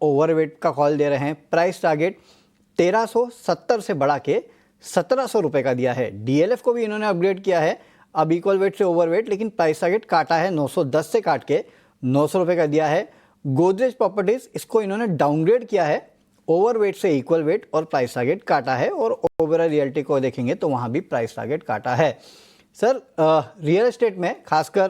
Overweight का call दे रहे हैं। प्राइस टारगेट 1370 से बढ़ा के 1700 रुपये का दिया है। डीएलएफ को भी इन्होंने अपग्रेड किया है, अब इक्वल वेट से ओवरवेट, लेकिन प्राइस टारगेट काटा है 910 से काट के 900 रुपये का दिया है। गोदरेज प्रॉपर्टीज, इसको इन्होंने डाउनग्रेड किया है, ओवरवेट से इक्वल वेट और प्राइस टारगेट काटा है। और ओबेरॉय रियल्टी को देखेंगे तो वहाँ भी प्राइस टारगेट काटा है। सर, रियल एस्टेट में खासकर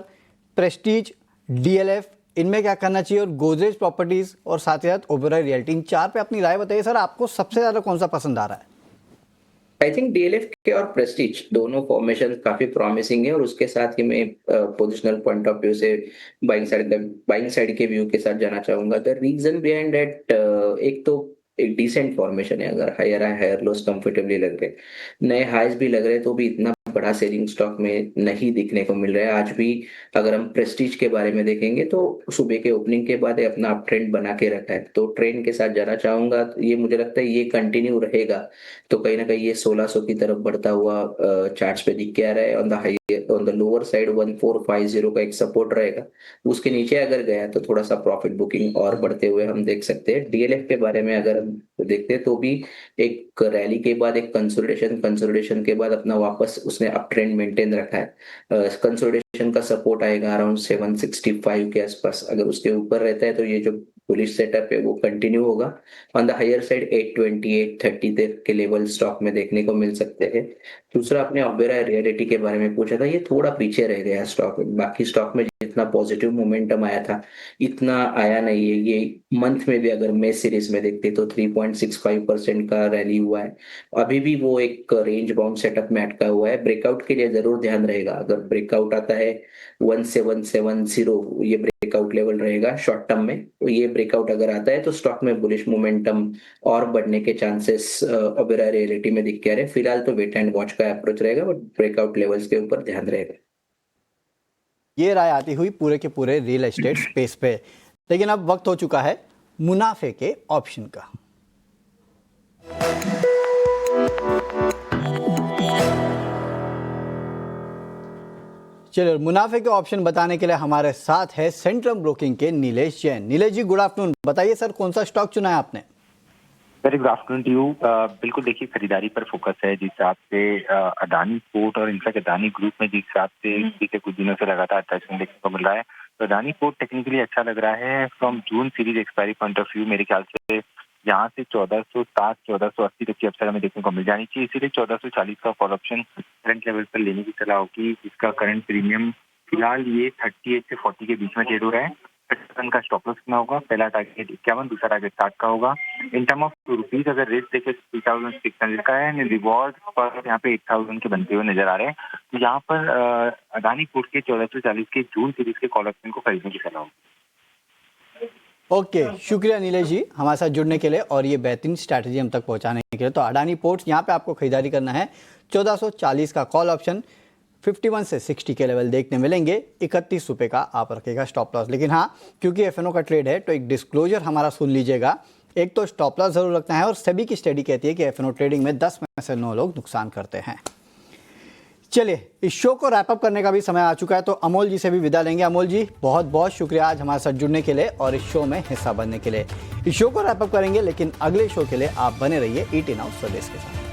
प्रेस्टीज, डीएलएफ, इनमें क्या करना चाहिए, और गोदरेज प्रॉपर्टीज और साथ ही साथ ओबेरॉय रियल्टी, इन चार पे अपनी राय बताइए। सर, आपको सबसे ज़्यादा कौन सा पसंद आ रहा है? आई थिंक डीएलएफ के और प्रेस्टीज दोनों फॉर्मेशन काफी प्रॉमिसिंग है, और उसके साथ ही मैं पोजिशनल पॉइंट ऑफ व्यू से बाइंग साइड के व्यू के साथ जाना चाहूंगा। द रीजन बिहाइंड दैट, एक तो एक डिसेंट फॉर्मेशन है, अगर हायर हायर लोस कंफर्टेबली लग रहे, नए हाइज भी लग रहे, तो भी इतना बड़ा सेलिंग स्टॉक में नहीं दिखने को मिल रहा है आज भी। अगर हम प्रेस्टीज के बारे में देखेंगे तो सुबह के ओपनिंग के बाद अपना अप ट्रेंड बना के रखा है, तो ट्रेंड के साथ जाना चाहूंगा। ये मुझे लगता है ये कंटिन्यू रहेगा, तो कहीं ना कहीं ये 1600 की तरफ बढ़ता हुआ चार्ट्स पे दिख के आ रहा है। ऑन द लोअर साइड 1450 का एक सपोर्ट रहेगा, उसके नीचे अगर गया तो थोड़ा सा प्रॉफिट बुकिंग और बढ़ते हुए हम देख सकते हैं। डीएलएफ के बारे में अगर हम देखते हैं तो भी एक रैली के बाद एक कंसोलिडेशन के बाद अपना वापस उसने अप ट्रेंड मेंटेन रखा है। कंसोलिडेशन का सपोर्ट आएगा अराउंड 765 के आसपास, अगर उसके ऊपर रहता है तो ये जो बुलिश सेटअप है वो कंटिन्यू होगा। ऑन द हायर साइड 820 830 तक के लेवल स्टॉक में देखने को मिल सकते हैं। दूसरा, आपने ओबेरॉय रियल्टी के बारे में पूछा था, ये थोड़ा पीछे रह गया स्टॉक, बाकी स्टॉक में जितना पॉजिटिव मोमेंटम आया था इतना आया नहीं है। ये मंथ में भी अगर मैं सीरीज में देखते तो 3.65% का रैली हुआ है, अभी भी वो एक रेंज बाउंड सेटअप में अटका हुआ है। ब्रेकआउट के लिए जरूर ध्यान रहेगा, अगर ब्रेकआउट आता है 1770, ये ब्रेकआउट लेवल रहेगा शॉर्ट टर्म में, तो ये ब्रेकआउट अगर आता है तो स्टॉक में बुलिश मोमेंटम और बढ़ने के चांसेस ओबेरॉय रियल्टी में दिख के आ रहे हैं। फिलहाल तो वेट एंड वॉच का अप्रोच रहेगा, बट ब्रेकआउट लेवल्स के ऊपर ध्यान रहेगा। ये राय आती हुई पूरे के पूरे रियल एस्टेट स्पेस पे, लेकिन अब वक्त हो चुका है मुनाफे के ऑप्शन का। चलिए, मुनाफे के ऑप्शन बताने के लिए हमारे साथ है सेंट्रम ब्रोकिंग के नीलेश जैन। Nilesh ji, good afternoon. बताइए सर, कौन सा स्टॉक चुना है आपने? Very good afternoon to you. बिल्कुल, देखिए खरीदारी पर फोकस है, जिस हिसाब से अडानी पोर्ट और इनफैक्ट अडानी ग्रुप में जिस हिसाब से पिछले कुछ दिनों से लगातार अटैचमेंट देखने को मिल रहा है, तो अडानी पोर्ट टेक्निकली अच्छा लग रहा है। From June series expiry point of view मेरे ख्याल से यहाँ से 1460 1480 तक की अपसाइड हमें देखने को मिल जानी चाहिए, इसीलिए 1440 का कॉल ऑप्शन करंट लेवल पर लेने की सलाह होगी, जिसका करंट प्रीमियम फिलहाल ये 38 से 40 के बीच में ट्रेड हो रहा है। का स्टॉप लॉस कितना होगा? पहला टारगेट 51, दूसरा टारगेट 60 का होगा। इन टर्म ऑफ रुपीज अगर रेट देखे 3600 का है, रिवॉर्ड पर यहाँ पे 8000 के बनते हुए नजर आ रहे हैं। तो यहाँ पर अडानी पोर्ट के 1440 के जून सीरीज के कॉल ऑप्शन को खरीदने की सलाह होगी। ओके, शुक्रिया नीलेश जी हमारे साथ जुड़ने के लिए और ये बेहतरीन स्ट्रैटेजी हम तक पहुंचाने के लिए। तो अडानी पोर्ट्स यहाँ पे आपको खरीदारी करना है, 1440 का कॉल ऑप्शन, 51 से 60 के लेवल देखने मिलेंगे, 31 रुपये का आप रखेगा स्टॉप लॉस। लेकिन हाँ, क्योंकि एफएनओ का ट्रेड है तो एक डिस्क्लोजर हमारा सुन लीजिएगा, एक तो स्टॉप लॉस जरूर रखना है, और सेबी की स्टडी कहती है कि एफएनओ ट्रेडिंग में 10 में से 9 लोग नुकसान करते हैं। चलिए, इस शो को रैप अप करने का भी समय आ चुका है, तो अमोल जी से भी विदा लेंगे। अमोल जी, बहुत बहुत शुक्रिया आज हमारे साथ जुड़ने के लिए और इस शो में हिस्सा बनने के लिए। इस शो को रैप अप करेंगे, लेकिन अगले शो के लिए आप बने रहिए ET Now स्वदेश के साथ।